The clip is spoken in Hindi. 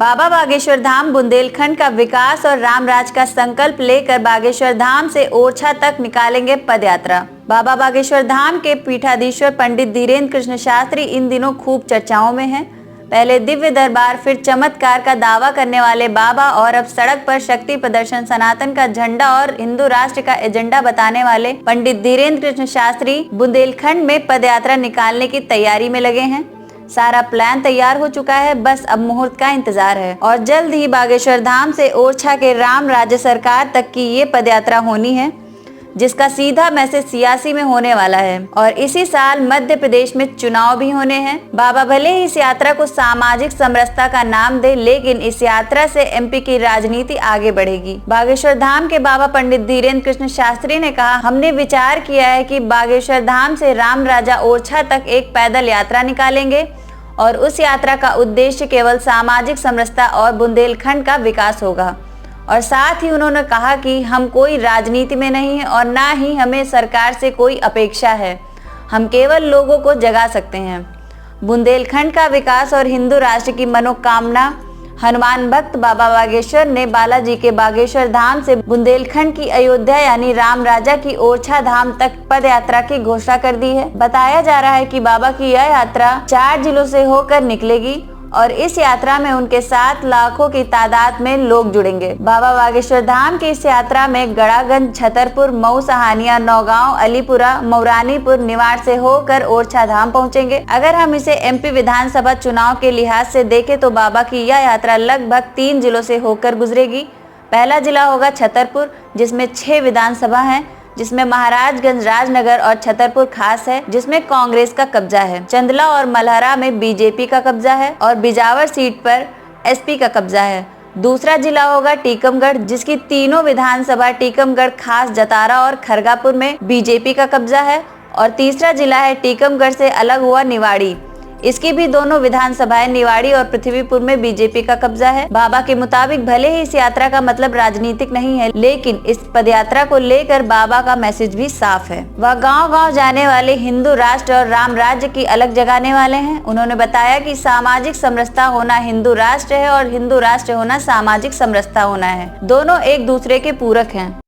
बाबा बागेश्वर धाम बुंदेलखंड का विकास और रामराज का संकल्प लेकर बागेश्वर धाम से ओरछा तक निकालेंगे पदयात्रा। बाबा बागेश्वर धाम के पीठाधीश्वर पंडित धीरेन्द्र कृष्ण शास्त्री इन दिनों खूब चर्चाओं में हैं। पहले दिव्य दरबार, फिर चमत्कार का दावा करने वाले बाबा और अब सड़क पर शक्ति प्रदर्शन, सनातन का झंडा और हिंदू राष्ट्र का एजेंडा बताने वाले पंडित धीरेन्द्र कृष्ण शास्त्री बुंदेलखंड में पदयात्रा निकालने की तैयारी में लगे हैं। सारा प्लान तैयार हो चुका है, बस अब मुहूर्त का इंतजार है और जल्द ही बागेश्वर धाम से ओरछा के राम राज्य सरकार तक की ये पदयात्रा होनी है, जिसका सीधा मैसेज सियासी में होने वाला है। और इसी साल मध्य प्रदेश में चुनाव भी होने हैं। बाबा भले ही इस यात्रा को सामाजिक समरसता का नाम दे, लेकिन इस यात्रा से एमपी की राजनीति आगे बढ़ेगी। बागेश्वर धाम के बाबा पंडित धीरेन्द्र कृष्ण शास्त्री ने कहा, हमने विचार किया है कि बागेश्वर धाम से राम राजा ओरछा तक एक पैदल यात्रा निकालेंगे और उस यात्रा का उद्देश्य केवल सामाजिक समरसता और बुंदेलखंड का विकास होगा। और साथ ही उन्होंने कहा कि हम कोई राजनीति में नहीं है और ना ही हमें सरकार से कोई अपेक्षा है, हम केवल लोगों को जगा सकते हैं। बुंदेलखंड का विकास और हिंदू राष्ट्र की मनोकामना। हनुमान भक्त बाबा बागेश्वर ने बालाजी के बागेश्वर धाम से बुंदेलखंड की अयोध्या यानी राम राजा की ओरछा धाम तक पद यात्रा की घोषणा कर दी है। बताया जा रहा है कि बाबा की यह यात्रा 4 जिलों से होकर निकलेगी और इस यात्रा में उनके साथ लाखों की तादाद में लोग जुड़ेंगे। बाबा बागेश्वर धाम की इस यात्रा में गड़ागंज, छतरपुर, मऊ, सहानिया, नौगांव, अलीपुरा, मौरानीपुर, निवाड़ से होकर ओरछा धाम पहुंचेंगे। अगर हम इसे एमपी विधानसभा चुनाव के लिहाज से देखें तो बाबा की यह यात्रा लगभग 3 जिलों से होकर गुजरेगी। पहला जिला होगा छतरपुर, जिसमें 6 विधानसभा है, जिसमें महाराजगंज, राजनगर और छतरपुर खास है, जिसमें कांग्रेस का कब्जा है। चंदला और मल्हरा में बीजेपी का कब्जा है और बिजावर सीट पर एसपी का कब्जा है। दूसरा जिला होगा टीकमगढ़, जिसकी तीनों विधानसभा टीकमगढ़ खास, जतारा और खरगापुर में बीजेपी का कब्जा है। और तीसरा जिला है टीकमगढ़ से अलग हुआ निवाड़ी, इसकी भी दोनों विधानसभाएं निवाड़ी और पृथ्वीपुर में बीजेपी का कब्जा है। बाबा के मुताबिक भले ही इस यात्रा का मतलब राजनीतिक नहीं है, लेकिन इस पदयात्रा को लेकर बाबा का मैसेज भी साफ है। वह गांव-गांव जाने वाले हिंदू राष्ट्र और राम राज्य की अलग जगाने वाले हैं। उन्होंने बताया कि सामाजिक समरसता होना हिंदू राष्ट्र है और हिंदू राष्ट्र होना सामाजिक समरसता होना है। दोनों एक दूसरे के पूरक हैं।